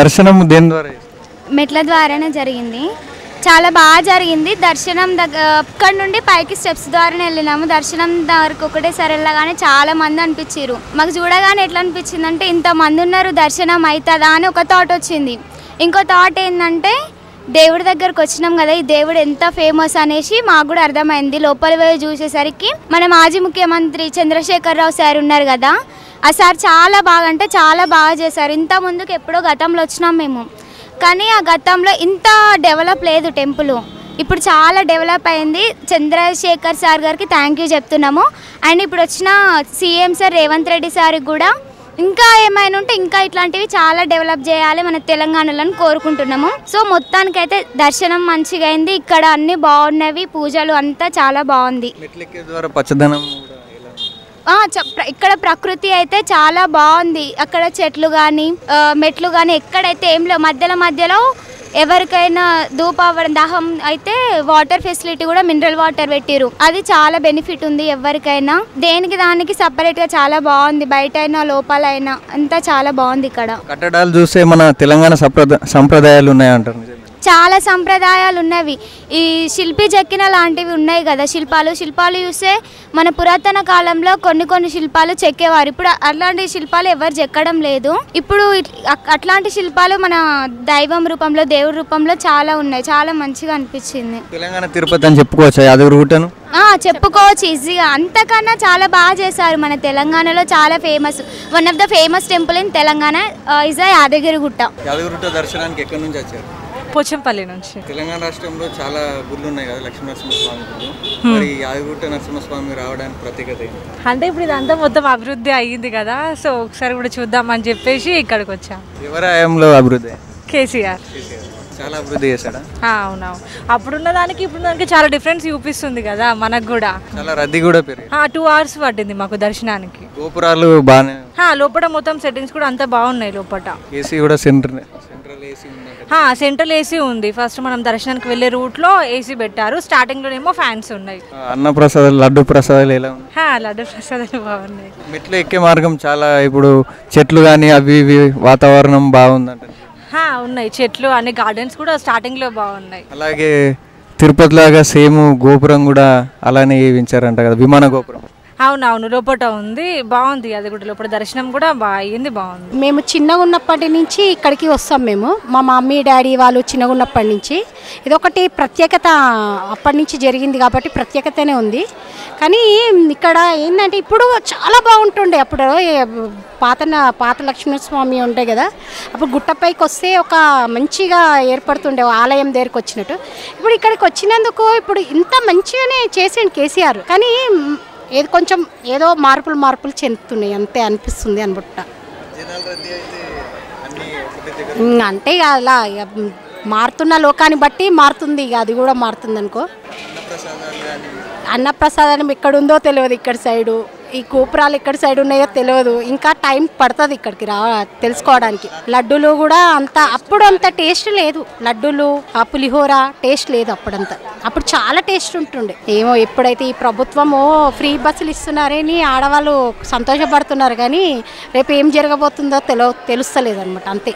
దర్శనం దేని ద్వారా? మెట్ల ద్వారానే జరిగింది. చాలా బాగా జరిగింది దర్శనం. అక్కడ నుండి పైకి స్టెప్స్ ద్వారానే వెళ్ళినాము. దర్శనం దగ్గరకు ఒకటేసారి వెళ్ళగానే చాలా మంది అనిపించారు. మాకు చూడగానే ఎట్లా అనిపించింది అంటే ఇంతమంది ఉన్నారు, దర్శనం అవుతుందా అని ఒక థాట్ వచ్చింది. ఇంకో థాట్ ఏంటంటే దేవుడి దగ్గరకు వచ్చినాం కదా, ఈ దేవుడు ఎంత ఫేమస్ అనేసి మాకు కూడా అర్థమైంది. లోపల పోయి చూసేసరికి మన మాజీ ముఖ్యమంత్రి చంద్రశేఖరరావు సార్ ఉన్నారు కదా, ఆ సార్ చాలా బాగా అంటే చాలా బాగా చేశారు. ఇంత ముందుకు ఎప్పుడో గతంలో వచ్చినాం మేము, కానీ ఆ గతంలో ఇంత డెవలప్ లేదు టెంపుల్. ఇప్పుడు చాలా డెవలప్ అయింది. చంద్రశేఖర్ సార్ గారికి థ్యాంక్ యూ చెప్తున్నాము. అండ్ ఇప్పుడు వచ్చిన సీఎం సార్ రేవంత్ రెడ్డి సార్కి కూడా ఇంకా ఏమైనా ఉంటే ఇంకా ఇట్లాంటివి చాలా డెవలప్ చేయాలి మన తెలంగాణలో కోరుకుంటున్నాము. సో మొత్తానికైతే దర్శనం మంచిగా అయింది. ఇక్కడ అన్ని బాగున్నవి, పూజలు అంతా చాలా బాగుంది. ఇక్కడ ప్రకృతి అయితే చాలా బాగుంది. అక్కడ చెట్లు కానీ మెట్లు కానీ ఎక్కడైతే ఏం లేవు. మధ్యలో ఎవరికైనా దాహం అయితే వాటర్ ఫెసిలిటీ కూడా మినరల్ వాటర్ పెట్టిరు. అది చాలా బెనిఫిట్ ఉంది ఎవరికైనా. దేనికి దానికి సపరేట్ గా చాలా బాగుంది. బయట అయినా లోపల అయినా అంతా చాలా బాగుంది. ఇక్కడ కట్టడాలు చూస్తే మన తెలంగాణ సంప్రదాయాలు ఉన్నాయంటారు. చాలా సంప్రదాయాలు ఉన్నవి. ఈ శిల్పి చెక్కిన లాంటివి ఉన్నాయి కదా శిల్పాలు చూస్తే మన పురాతన కాలంలో కొన్ని శిల్పాలు చెక్కేవారు. ఇప్పుడు అట్లాంటి శిల్పాలు ఎవరు చెక్కడం లేదు. ఇప్పుడు అట్లాంటి శిల్పాలు మన దైవం రూపంలో, దేవుడి రూపంలో చాలా ఉన్నాయి. చాలా మంచిగా అనిపించింది. తెలంగాణ తిరుపతి అని చెప్పుకోవచ్చు యాదగిరిగుట్టను. చెప్పుకోవచ్చు ఈజీగా. అంతకన్నా చాలా బాగా చేశారు. మన తెలంగాణలో చాలా famous, one of the famous temple in Telangana is Yadagirigutta. Yadagirigutta దర్శనానికి ఎక్కడి నుంచి వచ్చారు? పోచంపల్లి నుంచి. తెలంగాణ రాష్ట్రంలో చాలా గుళ్ళు ఉన్నాయి కదా, లక్ష్మీనరసింహస్వామి గుళ్ళు. మరి యాదగిరిగుట్ట నరసింహస్వామి రావడానికి ప్రత్యేకత ఏంటి? అంటే ఇప్పుడు ఇదంతా మొత్తం అభివృద్ధి అయ్యింది కదా, సో ఒకసారి కూడా చూద్దామని చెప్పేసి ఇక్కడికి వచ్చాం. ఎవరి హయాంలో అభివృద్ధి? కేసీఆర్ చాలా అభివృద్ధి చేశాడా? అవునవును. అప్పుడున్న దానికి ఇప్పుడు దానికి చాలా డిఫరెన్స్ చూపిస్తుంది కదా మనకు కూడా. చాలా రద్దీ కూడా పెరిగింది. 2 hours పట్టింది మాకు దర్శనానికి. గోపురాలు బాగానే, లోపల మొత్తం సెట్టింగ్స్ కూడా అంతా బాగున్నాయి. లోపల ఏసీ కూడా సెంట్రల్ ఏసీ ఉంది. ఫస్ట్ మనం దర్శనానికి వెళ్ళే రూట్ లో ఏసీ పెట్టారు. స్టార్టింగ్ లోనేమో ఫ్యాన్స్ ఉన్నాయి. అన్నప్రసాదాలు, లడ్డు ప్రసాదాలు ఎలా ఉన్నాయి? లడ్డు ప్రసాదాలు బాగున్నాయి. మెట్లు ఎక్కే మార్గం చాలా, ఇప్పుడు చెట్లు కానీ అవి ఇవి వాతావరణం బాగుందంట. ఉన్నాయి చెట్లు, అన్ని గార్డెన్స్ కూడా స్టార్టింగ్ లో బాగున్నాయి. అలాగే తిరుపతి లాగా సేమ్ గోపురం కూడా అలానే వేయించారంట కదా, విమాన గోపురం. అవునవును, లోపల ఉంది, బాగుంది. అది కూడా లోపల దర్శనం కూడా అయ్యింది, బాగుంది. మేము చిన్నగా ఉన్నప్పటి నుంచి ఇక్కడికి వస్తాం. మేము మా మమ్మీ డాడీ వాళ్ళు చిన్నగా ఉన్నప్పటి నుంచి ఇదొకటి ప్రత్యేకత అప్పటి నుంచి జరిగింది కాబట్టి ప్రత్యేకతనే ఉంది. కానీ ఇక్కడ ఏంటంటే ఇప్పుడు చాలా బాగుంటుండే. అప్పుడు పాత లక్ష్మీస్వామి ఉంటాయి కదా, అప్పుడు గుట్టపైకి వస్తే ఒక మంచిగా ఏర్పడుతుండే ఆలయం దగ్గరికి వచ్చినట్టు. ఇప్పుడు ఇక్కడికి వచ్చినందుకు ఇప్పుడు ఇంత మంచిగానే చేసిండు కేసీఆర్. కానీ కొంచెం ఏదో మార్పులు చెందుతున్నాయి అంతే అనిపిస్తుంది అనుకుంట. అంటే అలా మారుతున్న లోకాన్ని బట్టి మారుతుంది. ఇక అది కూడా మారుతుంది అనుకో. అన్నప్రసాదం ఎక్కడుందో తెలియదు ఇక్కడ సైడు, ఈ గోపురాలు ఎక్కడ సైడ్ ఉన్నాయో తెలియదు. ఇంకా టైం పడుతుంది ఇక్కడికి తెలుసుకోవడానికి. లడ్డూలు కూడా అప్పుడు అంత టేస్ట్ లేదు. లడ్డూలు పులిహోర టేస్ట్ లేదు అప్పుడంతా. అప్పుడు చాలా టేస్ట్ ఉంటుండే. ఏమో ఎప్పుడైతే ఈ ప్రభుత్వము ఫ్రీ బస్సులు ఇస్తున్నారని ఆడవాళ్ళు సంతోషపడుతున్నారు, కానీ రేపు ఏం జరగబోతుందో తెలుస్తలేదు అనమాట అంతే.